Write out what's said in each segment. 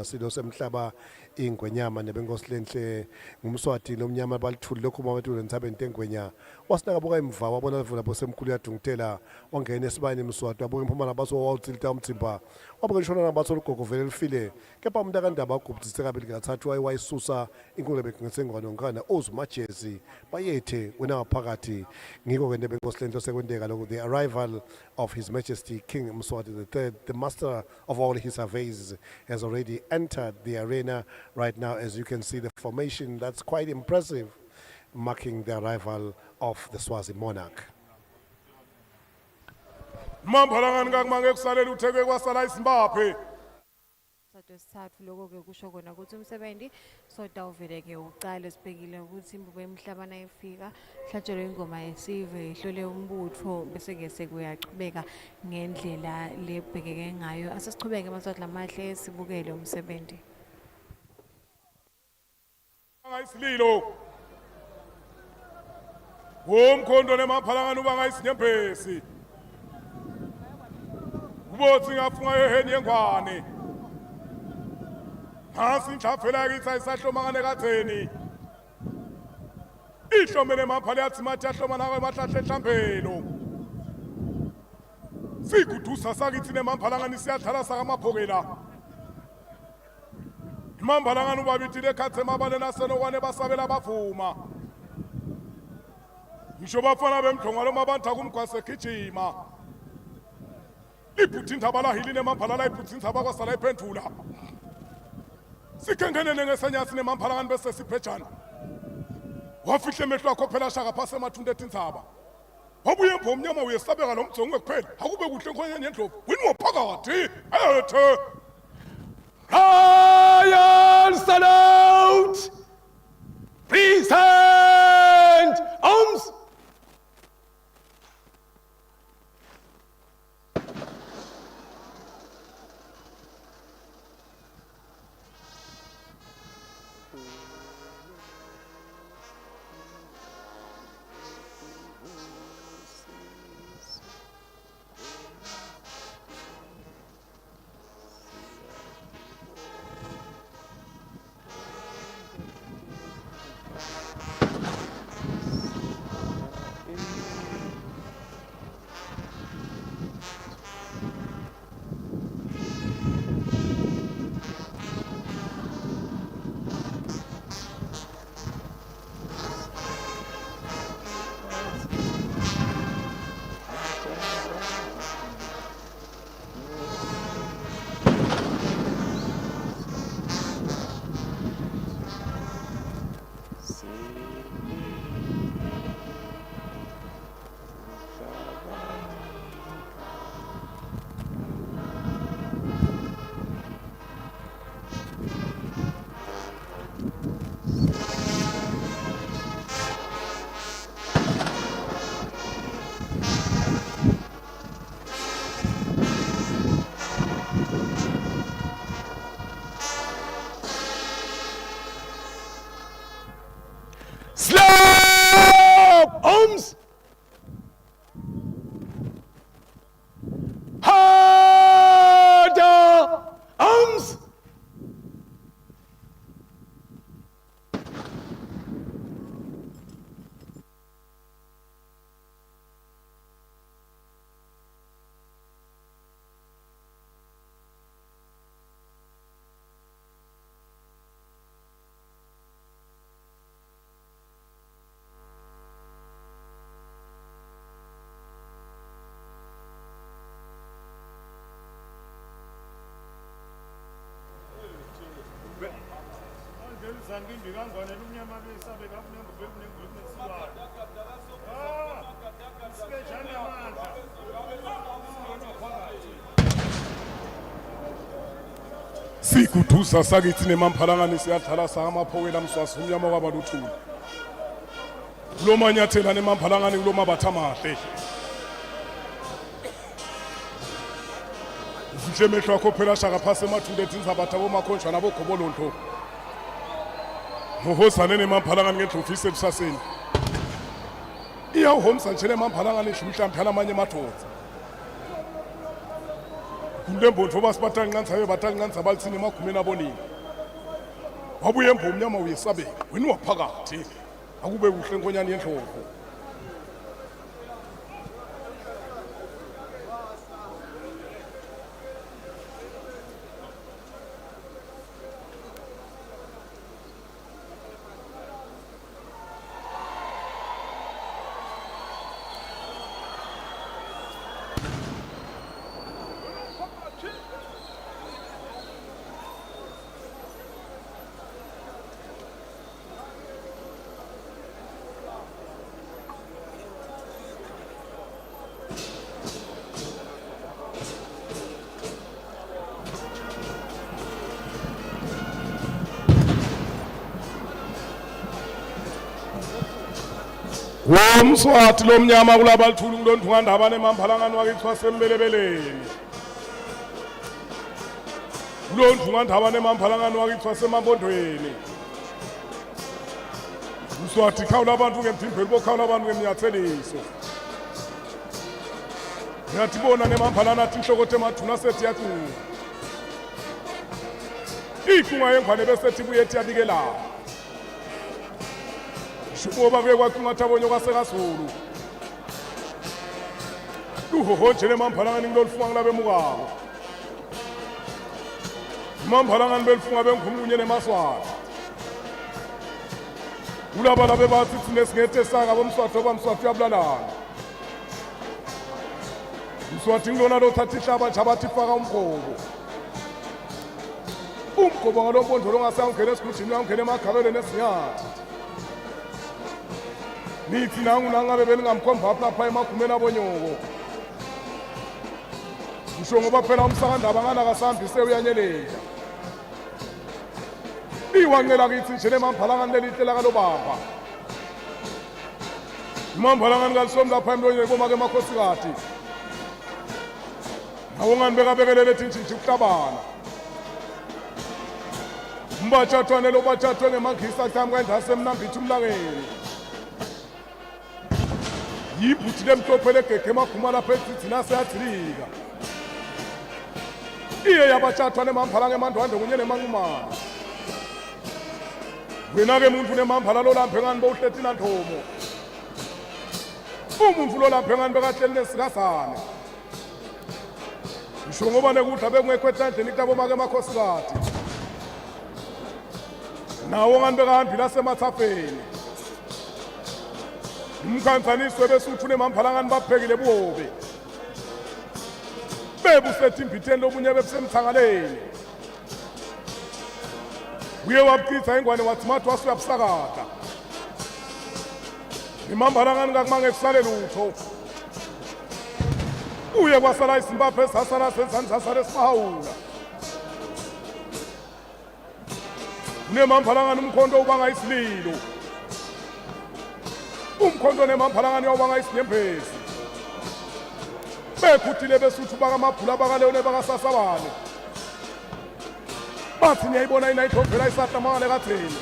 Silo semhlaba ingwenyama nebenkosi ngumswati nomnyama balithuli lokho mawethu ntsabeni tengwenya wasinaka boka imva wabona lavula bosemkhulu yadungitela wangena esibani emswati wabuka imphumela baso wawutsilita umthimba wabuka ishona nabaso lugogo vele lifile kepha umuntu akandaba agubhitsise kabili kathathu wayisusa inkulu bekungesengwana ngana ozumajezi bayethe wena waphakathi ngiko ke nebenkosi lento sekwendeka lokho the arrival of His Majesty King Mswati III, the master of all his surveys, has already entered the arena right now. As you can see, the formation that's quite impressive, marking the arrival of the Swazi monarch. Sithathu lokho ke kusho kona ukuthi umsebenzi soda uvele ke uqala sibhekile ukuthi imbubo emhlabana efika hlatshelwe ingoma yesive ihlole umbutho bese ke sekuyaqhubeka ngendlela lebhekeke ngayo asesichubeke maswathi lamahle sibukele umsebenzi ngayisililo womkhondo nemaphalangana ubangayisinyembesi ubothi ngafunga yeheni yengwane Hasi nhlafela kithi ayisahlomangane katheni ihlomele maphale yathi mathi yahlomana kwemahlahle ehlambelo sigudusa sakithi nemamphalangani siyadlala sakamaphokela imamphalangani ubabithi lekhathe mabane nasenokwane basabela bavuma ngisho bafana bemdlongalo mabantha kumgwase egijima iphutha indaba lahilini emamphalala iphutha indaba kwasala iphendula Sikengene ngesenyasi nemamphalangani bese sibhejana wafihle emehlo akho phela shaka phase emathunde etinzaba wabuye emphomnyama uyesabeka lo mjongo kuphela akube kuhle nkonyane yendlovu wini waphakathi ethe Royal salute! Present arms! Slap arms! Harder arms! sigudusa sakithi nemamphalangani siyadlala sakamaphokela mswasi umnyama kwabaluthuli lo manyathela nemamphalangani kulo mabatha mahle Mhle mehlo akho phela shaka phase emathunde etinzabatha bomakhonjwa nabogobolonto Mohosane nemamphalangani ngendlovu ebusaseni iyawuhomsa nje nemamphalangani nje mhlawumbe amanye amadoda Undembonto basipatalinganisa batalinganisa balitsini emakhumeni abonini. Wabuye embomnyama uyesabeka wena waphakathi akube kuhle nkonyane yenhloko. Womswathi lomnyama kulabalithulu kulonthungandaba nemamphalangani wakithi wasembelebeleni. Kulonthungandaba nemamphalangani wakithi wasemabondweni. Umswathi khawula abantu ngemthimbelo bokhawula abantu ngemnyatheliso. Ngiyatibona nemamphalana athi inhlokothe emathuna sethi yakhulu. Ikunga yengwane besethi buyethi yabikelana. Shuboba kuye kwakhungatha bonyo kwasekazulu. Luhohonjele mamphalangani ngilolufunga ngilabemukako. Mamphalangani belifunga bengikhumlunye nemaswati. Ulaba labe bathi thina singethe sanga bomswathi obamswathi uyabulalana. Umswathi ngilona lothatha ihlaba nje abathi faka umgobo. Umgobo ngalombondolo ongasangena esigujini uyangena emagabeleni esinyathi. Nithi nangu nangabe beningamkhomba lapha emakhumeni abonyoko. Ngisho ngoba phela umsakandaba ngana kasambise uyanyelela. Iwancela kithi nje nemamphalangani lelihle kalo baba. Imamphalangani kalisomi lapha emlonyeni komake emakhosikazi. Nawo ngani bekabekelele ethi nje ukuhlabana. Umbatshathwane lo batshathwe ngemangisa thambi kandase emnambithi umlangeni. Yibhuthi lemhlophe legege emakhuma lapha ethithina seyathilika. Iye yabatshathwane emamphalanga emandwandwe kunye nemanqumana. Wena-ke muntu nemamphala lolambe ngani bowuhlethi nanthomo. Umuntu lolambe ngani bekahleli nesikazane. Ngisho ngoba nekudla bekungekho etandleni kutabomake emakhosikazi. Nawo ngani bekahambile semathafeni. Umkhanzaniswe besuthu nemamphalangani baphekile buhobe. Bebusethi imbitheni lobunye bebusemthangaleni. Uye wabuchitha ingwane wathi mathi wasuyabusakada. Imamphalangani kakumange kusale lutho. Uye kwasala isimbaphe esasala senzani sasala esibahawula. Nemamphalangani umkhonto ubanga isililo. Umkhonto nemamphalangani uyawubanga isinyembezi. Bekhuthile besuthu bakamabhula bakaleone bakasasabane. Bathi niyayibona inayitho vela isahlamangane katheni.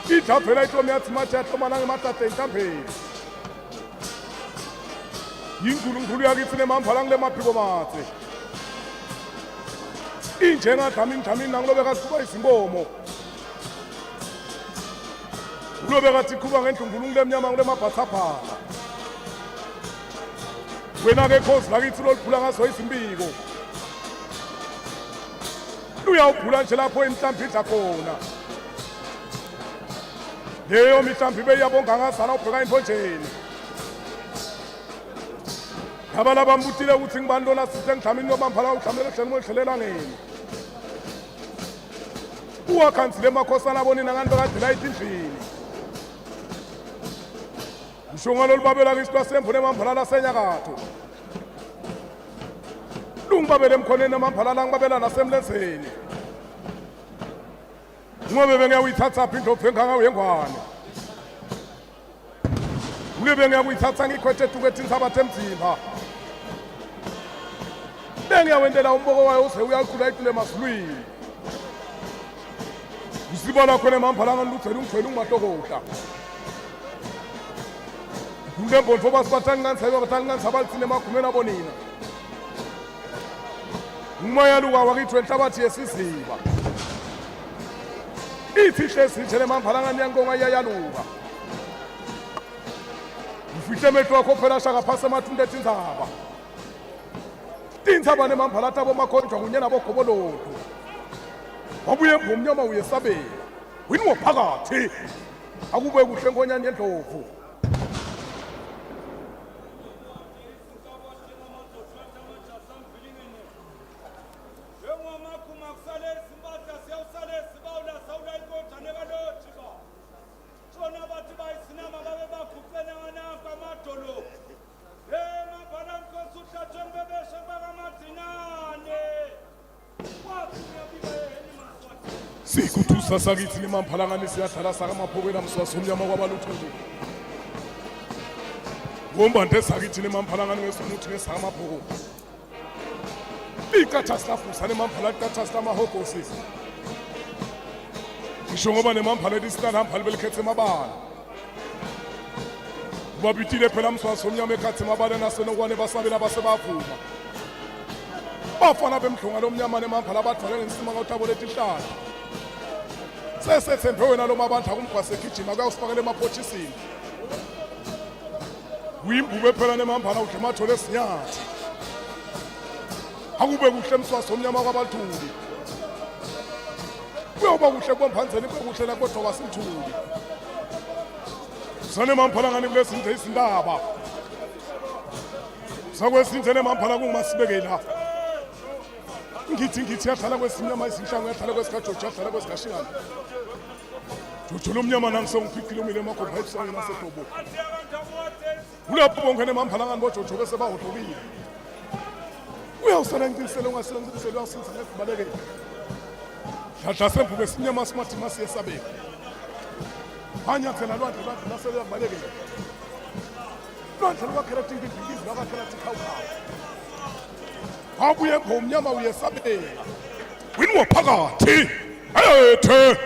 Idla vela itlomi yathi mathi yahlomana ngemadade intambeni. Yinkulunkulu yakithi nemamphalangani lemaphiko mathe. Injengadlamini dlamini nangilobe kakuba izinkomo. Ulobe kathi kuba ngendlunkulu lemnyama kulemabhathaphatha. Wena-ke khozi lakithi loluphula ngaso izimbiko. Uyawuphula nje lapho imhlambi idla khona. Leyo mihlambi beyiyabonga ngazana ubheka imphonjeni. Ngabala bambutile ukuthi ngibani lona sithe ngidlamini yobamphala udlamele hlelo ngihlelela ngeni. Uwakhansile emakhosana abonina ngani bekade layitha indlini. Ngisho ngalolu babela kithi lwasemvu nemamphala lasenyakatho. Lungibabele emkhoneni nemamphala langibabela nasemlenzeni. Ngobe bengiyawuyithatha phi indlovu engangawe yengwane. Ube ngiyakuyithatha ngikhwethe etukwethi insabathe emzimba. Bengiyawendela umboko wayo uze uyakhula iqule emazulwini. Usiba lakho nemamphalangani luthela ungithwele ungimatokotla. Undembonto basibathangani sayo bathangani sabalitsine emakhumeni abonina. umoya luka wakithi wenhlabathi yesiziba ithi hlezi nje lemambhalangani yankonga iyayaluka ufihle emehlo wakho phela shaka phasi emathunde etinzaba tinzaba nemambhalata abomakhonjwa kunye nabogobolodo wabuye ngomnyama uyesabela wini ngophakathi akube kuhle nkonyane yendlovu sikuthusa sakithi limamphalangani siyadlala sakamaphokela mswasi umnyama kwabaluthulu ngombande sakithi limamphalangani ngesomuthi ngesakamaphoko ikatha silafusa nemamphala ikatha silamahogosi ngisho ngoba nemamphala lisilahambhali belikhethe emabala ubabitile phela mswasi umnyama ekhathe emabala nasenokwane basabela basebavuma bafana bemdlunga lomnyama nemamphala abadwale ngesima ngawuthabo letihlala sesethembe wena lo mabandla kumgwase gijima kuyawusifakela emaphotshisini uyimbube phela nemambhala udle emathole esinyathi akube kuhle mswasi omnyama kwabathuli kuyoba kuhle komphanzeni kube kuhle nakodwa kwasimthuli sanemambhalangani kulezinto izindaba sakwesinze nemambhala kungumasibekela ngithi yadlala kwesimnyama izinhlangu yadlala kwesikhajoji yadlala kwesikashingana jojo lomnyama nangisengiphikhile umile emakhomba ebusangeni nasedobo ulapho bonke nemambhalangani bojojo bese bahodlokile uyawusala ngicisele ungasenzilisele uyasinza ngesibalekele dladla semvume simnyama simathima siyesabeka anyathela lwandle nasele yabalekele lwandle lukwakhela tinkinkimbizi lwakwakhela tikhawukhawu wabuye ngomnyama uyesabela wini ngophakathi ayethe